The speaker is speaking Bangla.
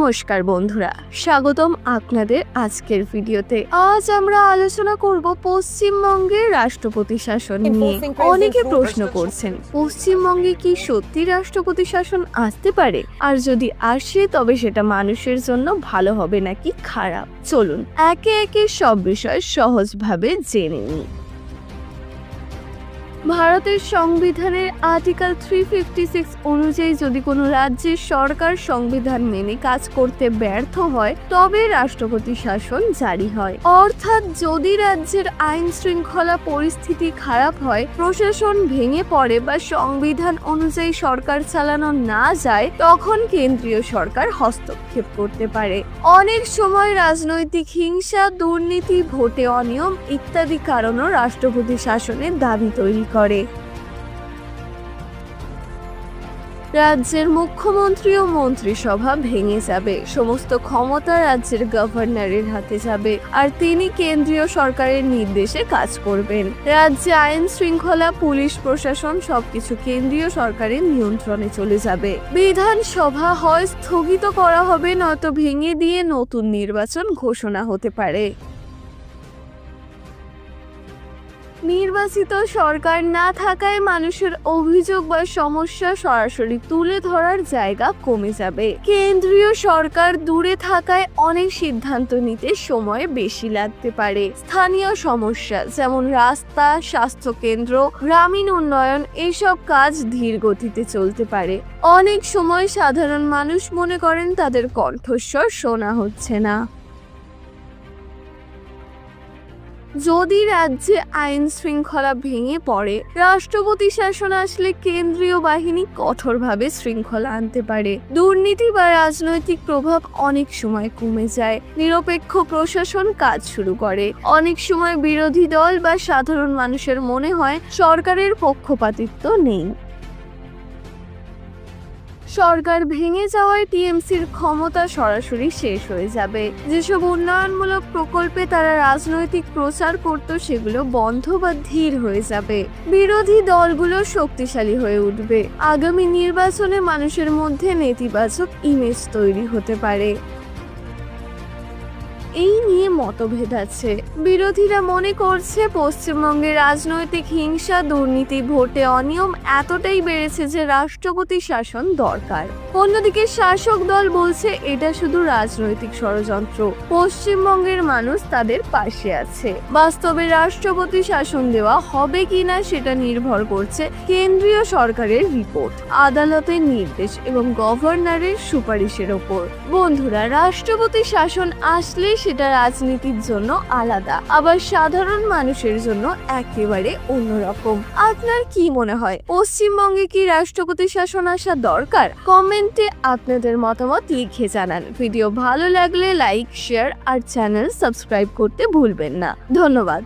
নমস্কার বন্ধুরা, স্বাগতম আপনাদের আজকের ভিডিওতে। আজ আমরা আলোচনা করব পশ্চিমবঙ্গের রাষ্ট্রপতি শাসন নিয়ে। অনেকে প্রশ্ন করছেন, পশ্চিমবঙ্গে কি সত্যি রাষ্ট্রপতি শাসন আসতে পারে? আর যদি আসে তবে সেটা মানুষের জন্য ভালো হবে নাকি খারাপ? চলুন একে একে সব বিষয় সহজভাবে জেনে নিই। ভারতের সংবিধানের আর্টিকেল 356 অনুযায়ী যদি কোনো রাজ্যের সরকার সংবিধান মেনে কাজ করতে ব্যর্থ হয় তবে রাষ্ট্রপতি শাসন জারি হয়। অর্থাৎ যদি রাজ্যের আইন শৃঙ্খলা পরিস্থিতি খারাপ হয়, প্রশাসন ভেঙে পড়ে বা সংবিধান অনুযায়ী সরকার চালানো না যায়, তখন কেন্দ্রীয় সরকার হস্তক্ষেপ করতে পারে। অনেক সময় রাজনৈতিক হিংসা, দুর্নীতি, ভোটে অনিয়ম ইত্যাদি কারণও রাষ্ট্রপতি শাসনের দাবি তৈরি করে। রাজ্যের মুখ্যমন্ত্রী ও মন্ত্রিসভা ভেঙে যাবে, সমস্ত ক্ষমতা রাজ্যের গভর্নরের হাতে যাবে, আর তিনি কেন্দ্রীয় সরকারের নির্দেশে কাজ করবেন। রাজ্যে আইন শৃঙ্খলা, পুলিশ প্রশাসন সবকিছু কেন্দ্রীয় সরকারের নিয়ন্ত্রণে চলে যাবে। বিধানসভা হয় স্থগিত করা হবে, নয়তো ভেঙে দিয়ে নতুন নির্বাচন ঘোষণা হতে পারে। নির্বাচিত সরকার না থাকায় মানুষের অভিযোগ বা সমস্যা সরাসরি তুলে ধরার জায়গা কমে যাবে। কেন্দ্রীয় সরকার দূরে থাকায় অনেক সিদ্ধান্ত নিতে সময় বেশি লাগতে পারে। স্থানীয় সমস্যা যেমন রাস্তা, স্বাস্থ্য কেন্দ্র, গ্রামীণ উন্নয়ন এইসব কাজ ধীর গতিতে চলতে পারে। অনেক সময় সাধারণ মানুষ মনে করেন তাদের কণ্ঠস্বর শোনা হচ্ছে না। যদি রাজ্যে আইন শৃঙ্খলা ভেঙে পড়ে, রাষ্ট্রপতি শাসন আসলে কেন্দ্রীয় বাহিনী কঠোরভাবে শৃঙ্খলা আনতে পারে। দুর্নীতি বা রাজনৈতিক প্রভাব অনেক সময় কমে যায়। নিরপেক্ষ প্রশাসন কাজ শুরু করে। অনেক সময় বিরোধী দল বা সাধারণ মানুষের মনে হয় সরকারের পক্ষপাতিত্ব নেই। সরকার ভেঙে যাওয়ায় টিএমসির ক্ষমতা সরাসরি শেষ হয়ে যাবে। যেসব উন্নয়নমূলক প্রকল্পে তারা রাজনৈতিক প্রচার করত সেগুলো বন্ধ বা ধীর হয়ে যাবে। বিরোধী দলগুলো শক্তিশালী হয়ে উঠবে। আগামী নির্বাচনে মানুষের মধ্যে নেতিবাচক ইমেজ তৈরি হতে পারে। এই নিয়ে মতভেদ আছে। বিরোধীরা মনে করছে পশ্চিমবঙ্গে রাজনৈতিক হিংসা, দুর্নীতি, ভোটে অনিয়ম এতটাই বেড়েছে যে রাষ্ট্রপতি শাসন দরকার। অন্যদিকে শাসক দল বলছে এটা শুধু রাজনৈতিক ষড়যন্ত্র, পশ্চিমবঙ্গের মানুষ তাদের পাশে আছে। বাস্তবে রাষ্ট্রপতি শাসন দেওয়া হবে কিনা সেটা নির্ভর করছে কেন্দ্রীয় সরকারের রিপোর্ট, আদালতের নির্দেশ এবং গভর্নরের সুপারিশের ওপর। বন্ধুরা, রাষ্ট্রপতি শাসন আসলে সেটা রাজনীতির জন্য আলাদা, আবার সাধারণ মানুষের জন্য একেবারে অন্যরকম। আপনার কি মনে হয়, পশ্চিমবঙ্গে কি রাষ্ট্রপতি শাসন আসা দরকার? কমেন্টে আপনাদের মতামত লিখে জানান। ভিডিও ভালো লাগলে লাইক, শেয়ার আর চ্যানেল সাবস্ক্রাইব করতে ভুলবেন না। ধন্যবাদ।